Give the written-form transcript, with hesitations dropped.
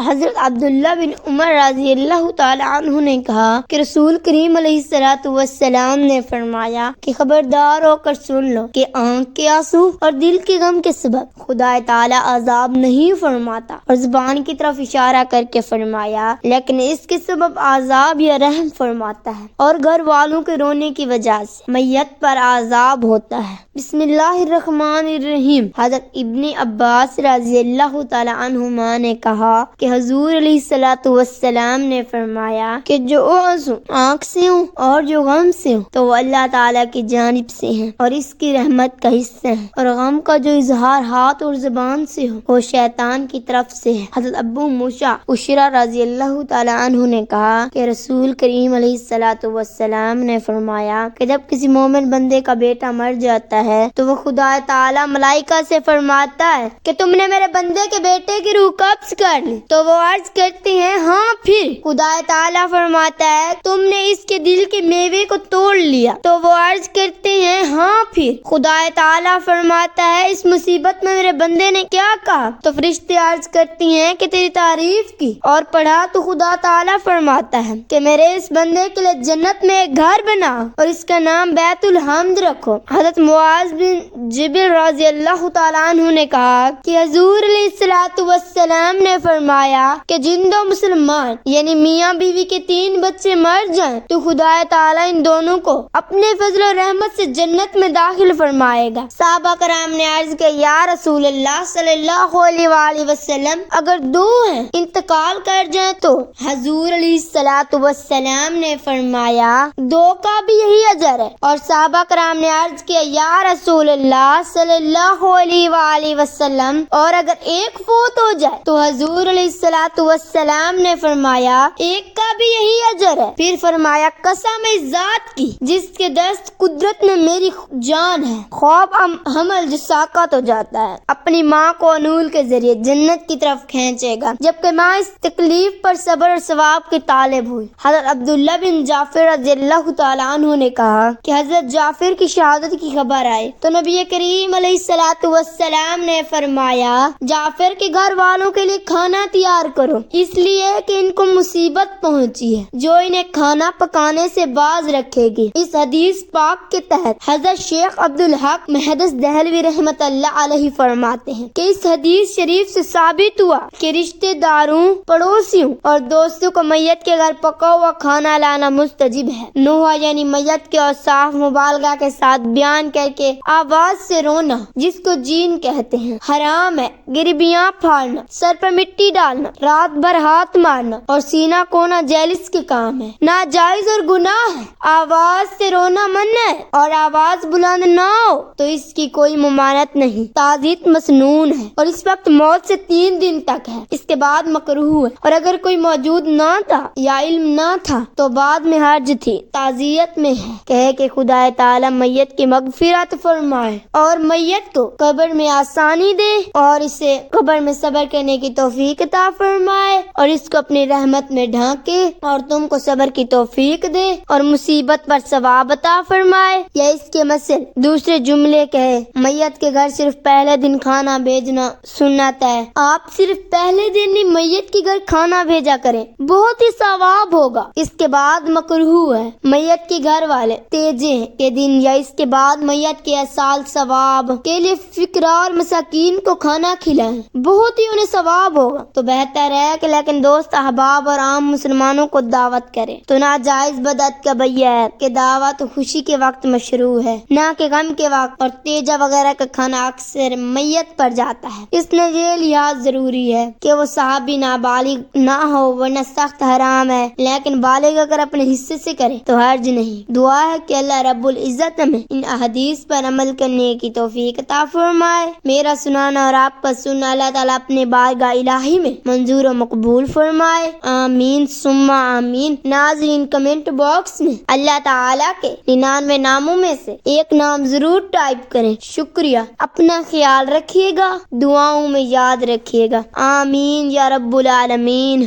حضرت عبداللہ بن عمر رضی اللہ تعالی عنہ نے کہا کہ رسول کریم علیہ الصلوۃ والسلام نے فرمایا کہ خبردار ہو کر سن لو کہ آنکھ کے آنسو اور دل کے غم کے سبب خدا تعالی عذاب نہیں فرماتا، اور زبان کی طرف اشارہ کر کے فرمایا لیکن اس کے سبب عذاب یا رحم فرماتا ہے، اور گھر والوں کے رونے کی وجہ سے میت پر عذاب ہوتا ہے۔ بسم اللہ الرحمن الرحیم۔ حضرت ابن عباس رضی اللہ تعالی عنہما نے کہا کہ حضور علیہ الصلوۃ والسلام نے فرمایا کہ جو آنسو آنکھ سے ہوں اور جو غم سے ہوں تو وہ اللہ تعالیٰ کی جانب سے ہیں اور اس کی رحمت کا حصہ ہیں، اور غم کا جو اظہار ہاتھ اور زبان سے ہو وہ شیطان کی طرف سے ہے۔ حضرت ابو موسیٰ اشعری رضی اللہ تعالی عنہ نے کہا کہ رسول کریم علیہ الصلوۃ والسلام نے فرمایا کہ جب کسی مومن بندے کا بیٹا مر جاتا ہے تو وہ خدا تعالیٰ ملائکہ سے فرماتا ہے کہ تم نے میرے بندے کے بیٹے کی روح قبض کر لی، تو وہ عرض کرتے ہیں ہاں، پھر خدا تعالیٰ فرماتا ہے تم نے اس کے دل کے میوے کو توڑ لیا، تو وہ عرض کرتے ہیں ہاں، پھر خدا تعالیٰ فرماتا ہے اس مصیبت میں میرے بندے نے کیا کہا، تو فرشتے عرض کرتی ہیں کہ تیری تعریف کی اور پڑھا، تو خدا تعالیٰ فرماتا ہے کہ میرے اس بندے کے لیے جنت میں ایک گھر بنا اور اس کا نام بیت الحمد رکھو۔ حضرت معاذ بن جبل رضی اللہ تعالیٰ عنہ نے کہا کہ حضور علیہ الصلوۃ والسلام نے فرمایا کہ جن دو مسلمان یعنی میاں بیوی کے 3 بچے مر جائیں تو خدا تعالیٰ ان دونوں کو اپنے فضل و رحمت سے جنت میں داخل فرمائے گا۔ صحابہ کرام نے عرض کیا یا رسول اللہ صلی اللہ علیہ وآلہ وسلم، اگر 2 ہیں انتقال کر جائیں تو؟ حضور علیہ الصلوۃ والسلام نے فرمایا 2 کا بھی یہی اجر ہے، اور صحابہ کرام نے عرض کیا یا رسول اللہ صلی اللہ علیہ وآلہ وسلم، اور اگر 1 فوت ہو جائے تو؟ حضور علیہ الصلوۃ والسلام نے فرمایا 1 کا بھی یہی اجر ہے۔ پھر فرمایا قسم اس ذات کی جس کے دست قدرت میں میری جان ہے، خواب حمل جو ساقط ہو جاتا ہے اپنی ماں کو انول کے ذریعے جنت کی طرف کھینچے گا جبکہ ماں اس تکلیف پر صبر اور ثواب کی طالب ہوئی۔ حضرت عبداللہ بن جعفر رضی اللہ تعالیٰ عنہ نے کہا کہ حضرت جعفر کی شہادت کی خبر آئی تو نبی کریم علیہ الصلوۃ والسلام نے فرمایا جعفر کے گھر والوں کے لیے کھانا تیار کرو، اس لیے کہ ان کو مصیبت پہنچی ہے جو انہیں کھانا پکانے سے باز رکھے گی۔ اس حدیث پاک کے تحت حضرت شیخ عبدالحق محدث دہلوی رحمۃ اللہ علیہ فرماتے ہیں کہ اس حدیث شریف سے ثابت ہوا کہ رشتہ داروں، پڑوسیوں اور دوستوں کو میت کے گھر پکا ہوا کھانا لانا مستجب ہے۔ نوحہ یعنی میت کے اوصاف مبالغہ کے ساتھ بیان کر کے آواز سے رونا جس کو جین کہتے ہیں حرام ہے، گریبیاں پھاڑنا، سر پر مٹی ڈالنا، رات بھر ہاتھ مارنا اور سینہ کونا جیلس کے کام ہے، ناجائز اور گناہ ہے۔ آواز سے رونا منع ہے اور آواز بلند نہ ہو تو اس کی کوئی ممانعت نہیں، تعزیت مسنون ہے اور اس وقت موت سے 3 دن تک ہے، اس کے بعد مکروہ ہے، اور اگر کوئی موجود نہ تھا یا علم نہ تھا تو بعد میں حرج تھی، تعزیت میں ہے کہ خدا تعالی میت کی مغفرت فرمائے اور میت کو قبر میں آسانی دے اور اسے قبر میں صبر کرنے کی توفیق عطا فرمائے اور اس کو اپنی رحمت میں ڈھانکے اور تم کو صبر کی توفیق دے اور مصیبت پر ثواب عطا فرمائے، یا اس کے مثل دوسرے جملے کہے میت کے گھر صرف پہلے دن کھانا بھیجنا سنت ہے، آپ صرف پہلے دن ہی میت کے گھر کھانا بھیجا کریں، بہت ہی ثواب ہوگا۔ اس کے بعد مکروہ ہے میت کے گھر والے تیجے کے دن یا اس کے بعد میت کے سال ثواب کے لیے فقراء اور مساکین کو کھانا کھلائیں، بہت ہی انہیں ثواب ہوگا۔ تو بہتر ہے کہ لیکن دوست احباب اور عام مسلمانوں کو دعوت کرے، تو ناجائز بدعت کا بیہ ہے کہ دعوت خوشی کے وقت مشروع ہے نہ کہ غم کے وقت، اور تیجا وغیرہ کا کھانا اکثر میت پر جاتا ہے۔ اس میں یہ لحاظ ضروری ہے کہ وہ صحابی نابالغ نہ ہو ورنہ سخت حرام ہے، لیکن بالغ اگر اپنے حصے سے کرے تو حرج نہیں۔ دعا ہے کہ اللہ رب العزت ہمیں ان احادیث پر عمل کرنے کی توفیق عطا فرمائے۔ میرا سنانا اور آپ کا سننا اللہ تعالیٰ اپنے بارگاہ الہی میں منظور و مقبول فرمائے، آمین ثم آمین۔ ناظرین کمنٹ باکس میں اللہ تعالیٰ کے 99 ناموں میں سے ایک نام ضرور ٹائپ کریں۔ شکریہ، اپنا خیال رکھیے گا، دعاؤں میں یاد رکھیے گا، آمین یا رب العالمین۔